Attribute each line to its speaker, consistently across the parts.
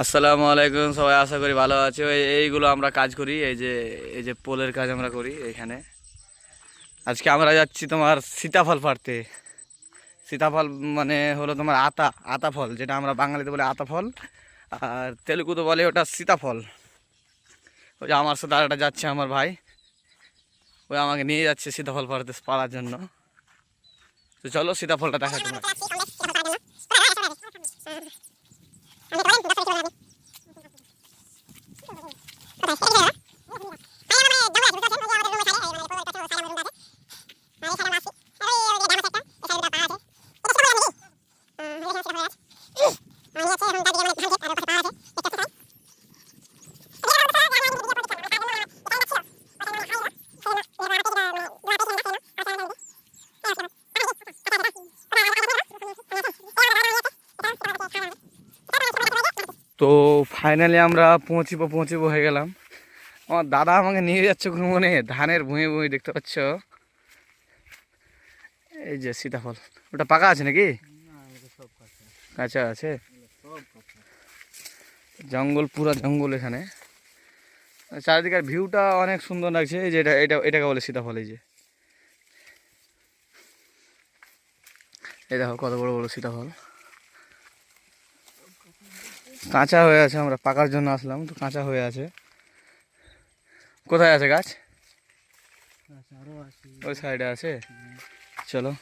Speaker 1: আসসালামু আলাইকুম সবাই, আশা করি ভালো আছে। এইগুলো আমরা কাজ করি, এই যে পোলের কাজ আমরা করি এখানে। আজকে আমরা যাচ্ছি তোমার সীতাফল পাড়তে। সীতাফল মানে হলো তোমার আতা আতা ফল, যেটা আমরা বাঙালিতে বলে আতা ফল, আর তেলুগুতে বলে ওটা সীতাফল। ওই যে আমার সাথে আরেকটা যাচ্ছে আমার ভাই, ওই আমাকে নিয়ে যাচ্ছে সীতাফল পাড়ার জন্য। তো চলো সীতাফলটা দেখা তোমার। তো ফাইনালি আমরা পৌঁছিব হয়ে গেলাম। আমার দাদা আমাকে নিয়ে যাচ্ছে ভ্রমণে, ধানের ভুঁই ভুঁই দেখতে পাচ্ছ। এই যে সীতাফল, ওটা পাকা আছে নাকি? কাঁচা আছে। জঙ্গল, পুরা জঙ্গল এখানে। চারিদিকের ভিউটা অনেক সুন্দর লাগছে। এই যে এটাকে বলে সীতাফল। এই যে এই দেখো কত বড় বড় সীতাফল। কাঁচা হয়ে আছে, আমরা পাকার জন্য আসলাম, তো কাঁচা হয়ে আছে। কোথায় আছে গাছ? ওই সাইডে আছে। চলো,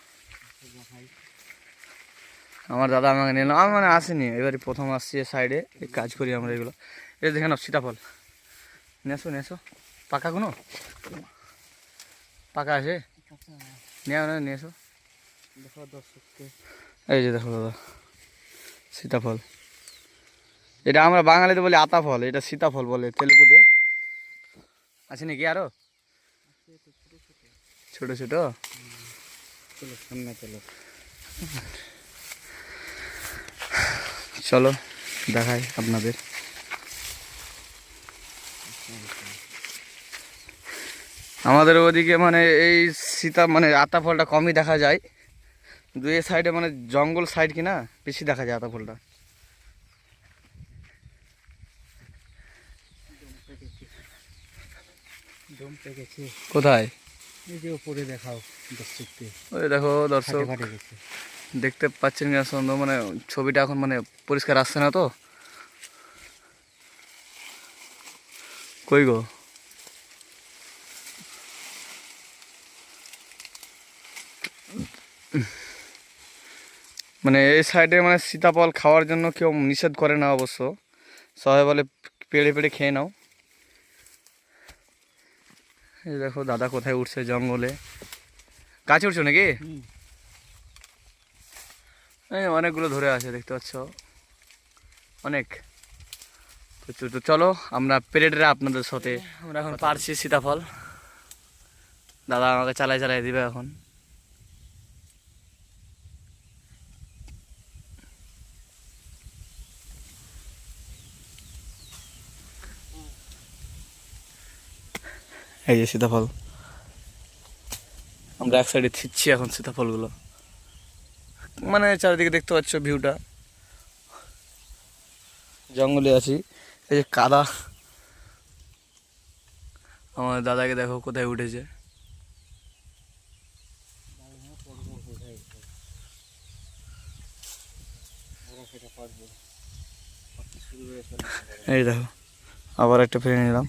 Speaker 1: আমার দাদা আমাকে নিলাম, আমি মানে আসিনি, এবারে প্রথম আসছি সাইডে কাজ করি আমরা এগুলো। এই দেখে নাও সীতাফল, নেসো নেসো। পাকা কোনো পাকা আছে? নিয়ে না, নিয়ে এসো। এই যে দেখো দাদা, সীতাফল। এটা আমরা বাঙালিতে বলি আতা ফল, এটা সীতাফল বলে তেলুগুতে। আছে নাকি আরো ছোট ছোট? চলো দেখাই আপনাদের। আমাদের ওদিকে মানে এই সীতা মানে আতা ফলটা কমই দেখা যায়। দুই সাইডে মানে জঙ্গল সাইড কিনা, বেশি দেখা যায় আতা ফলটা। কোথায়?
Speaker 2: এই যে উপরে দেখাও দর্শককে।
Speaker 1: ওই দেখো দর্শক, দেখতে পাচ্ছেন কিনা সুন্দর, মানে ছবিটা এখন মানে পরিষ্কার আসছে না তো। কই গো? মানে এই সাইডে মানে সীতাফল খাওয়ার জন্য কেউ নিষেধ করে না অবশ্য, সবাই বলে পেড়ে পেড়ে খেয়ে নাও। এই দেখো দাদা কোথায় উঠছে, জঙ্গলে গাছে উঠছো নাকি? এই অনেকগুলো ধরে আছে দেখতে পাচ্ছ, অনেক প্রচুর। তো চলো আমরা পেরেডে আপনাদের সাথে, আমরা এখন পারছি সীতাফল। দাদা আমাকে চালাই চালাই দিবে এখন। এই যে সীতাফল, আমরা এক সাইডে ছিচ্ছি এখন সীতাফলগুলো। মানে চারিদিকে দেখতে পাচ্ছ ভিউটা, জঙ্গলে আছি। এই যে কাদা, আমার দাদাকে দেখো কোথায় উঠেছে। এই দেখো আবার একটা ফেলে নিলাম।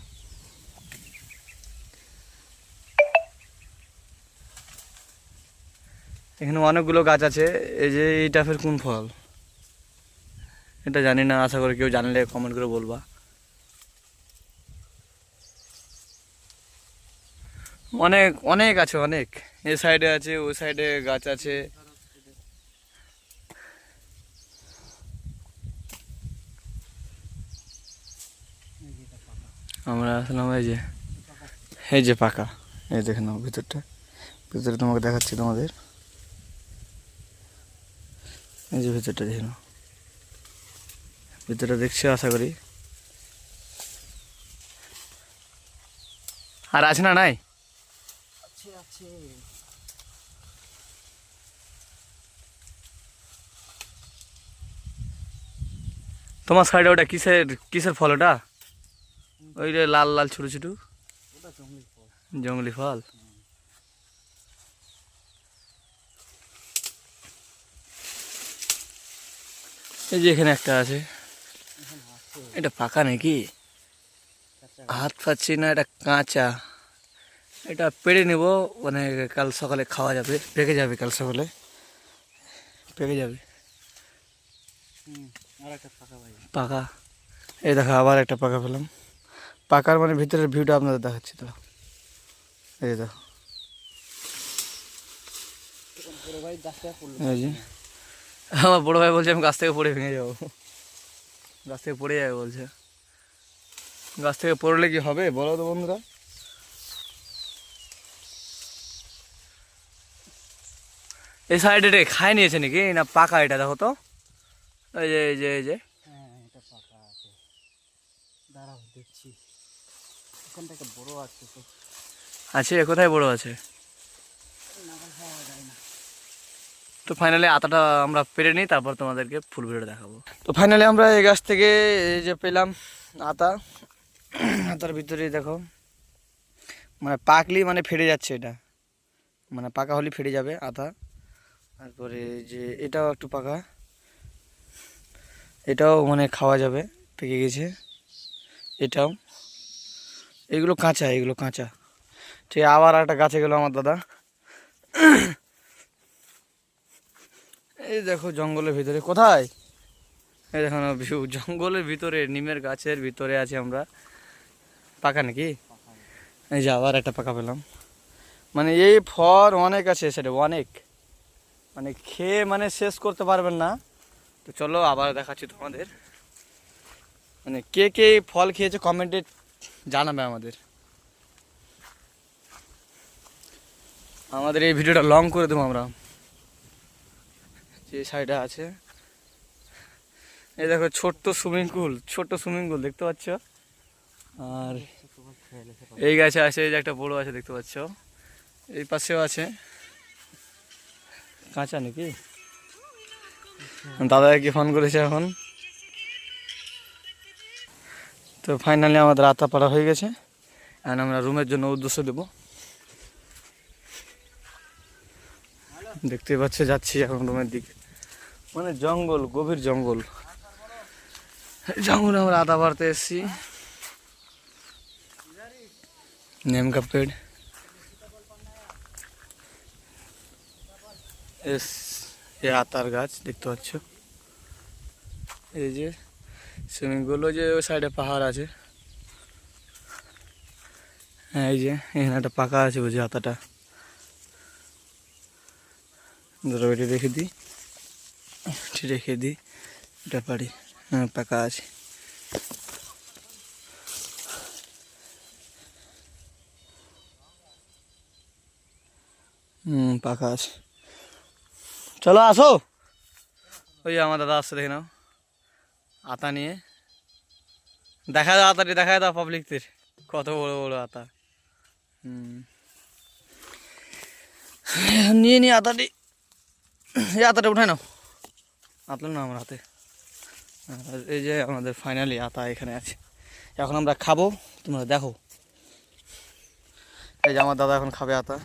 Speaker 1: এখানে অনেকগুলো গাছ আছে। এই যে এইটা ফের কোন ফল এটা জানি না, আশা করি কেউ জানলে কমেন্ট করে বলবা। অনেক অনেক আছে, অনেক। এই সাইডে আছে, ওই সাইডে গাছ আছে। আমরা আসলাম এই যে পাকা। এই দেখে নাও ভিতরটা, ভিতরে তোমাকে দেখাচ্ছি তোমাদের। এই যে ভিতরটা দেখে নাও, ভিতরটা দেখছি আশা করি। আর আছে না? নাই? তোমার সাইডে ওটা কিসের কিসের ফল ওটা? ওই যে লাল লাল ছোট ছোট
Speaker 2: ওটা জঙ্গলি ফল।
Speaker 1: জঙ্গলি ফল। এই যে এখানে একটা আছে,
Speaker 2: এখানে আছে
Speaker 1: এটা পাকা নাকি?
Speaker 2: কাঁচা।
Speaker 1: হাত পাচ্ছি না, এটা কাঁচা। এটা পেড়ে নেব, মানে কাল সকালে খাওয়া যাবে, পেকে যাবে কাল সকালে, পেকে যাবে।
Speaker 2: আর একটা পাকা ভাই।
Speaker 1: পাকা। এই দেখো আবার একটা পাকা পেলাম। পাকার মানে ভিতরের ভিউটা আপনাদের দেখাচ্ছি তো। এই দেখো,
Speaker 2: বড় ভাই গাছটা পড়লো।
Speaker 1: এই যে আমার বড় ভাই বলছে আমি গাছ থেকে পড়ে ভেঙে যাবো, গাছ থেকে পড়ে যাবে বলছে। গাছ থেকে পড়লে কি হবে বলো তো বন্ধুরা? এই সাইডে রে খাই নিয়েছে নাকি না পাকা? এটা দেখো তো, এই যে এই যে এই যে
Speaker 2: হ্যাঁ এটা পাকা আছে। দাঁড়াও দেখছি, এখানটা একটা বড় আছে তো।
Speaker 1: আছে। কোথায় বড় আছে?
Speaker 2: নাগাল খাওয়া যায় না।
Speaker 1: তো ফাইনালি আতাটা আমরা পেরে নিই, তারপর তোমাদেরকে ফুল ভিডিও দেখাবো। তো ফাইনালি আমরা এই গাছ থেকে এই যে পেলাম আতা। আতার ভিতরে দেখো, মানে পাকলি মানে ফেটে যাচ্ছে এটা, মানে পাকা হলে ফেটে যাবে আতা। তারপরে এই যে এটাও একটু পাকা, এটাও মানে খাওয়া যাবে, পেকে গেছে। এটাও, এগুলো কাঁচা, এগুলো কাঁচা। ঠিক আবার একটা গাছে গেল আমার দাদা। এই দেখো জঙ্গলের ভিতরে কোথায়, এই দেখো না ভিউ, জঙ্গলের ভিতরে নিমের গাছের ভিতরে আছে আমরা। পাকা নাকি? এই যে আবার একটা পাকা পেলাম। মানে এই ফল অনেক আছে সেটা, অনেক, মানে খেয়ে মানে শেষ করতে পারবেন না। তো চলো আবার দেখাচ্ছি তোমাদের, মানে কে কে এই ফল খেয়েছে কমেন্টে জানাবে আমাদের। আমাদের এই ভিডিওটা লং করে দেবো আমরা। যে সাইডে আছে এই দেখো ছোট্ট সুইমিং পুল, ছোট্ট সুইমিং পুল দেখতে পাচ্ছ। আর এই গাছে আছে, এই যে একটা বড় আছে দেখতে পাচ্ছ, এই পাশেও আছে। কাঁচা নাকি? দাদাকে ফোন করেছে এখন। তো ফাইনালি আমাদের আতা পাড়া হয়ে গেছে, এখন আমরা রুমের জন্য উদ্দেশ্য দেব। দেখতে পাচ্ছ যাচ্ছি এখন রুমের দিকে, মানে জঙ্গল, গভীর জঙ্গল। জঙ্গলে আমরা আতা পাড়তে এসেছি। नेम का पेड़, এস এ আতার গাছ দেখতে পাচ্ছ। এই যে সুইমিং পুল, ওই যে ওই সাইডে পাহাড় আছে। হ্যাঁ এই যে এখানে একটা পাকা আছে, বুঝি আতাটা ধরো, এটি রেখে দিই, এটি রেখে দিই, এটা পারি। হ্যাঁ পাকা আছে। পাকা আছে। চলো আসো, ওই আমার দাদা আসছে দেখে নাও আতা নিয়ে। দেখা দাও আতাটি, দেখা দাও পাবলিকদের কত বড় বড় আতা। নিয়ে নিয়ে আতাটি, এই আতাটা উঠায় নাও, আতলো না আমার হাতে। আর এই যে আমাদের ফাইনালি আতা এখানে আছে, এখন আমরা খাবো, তোমরা দেখো। এই যে আমার দাদা এখন খাবে আতা।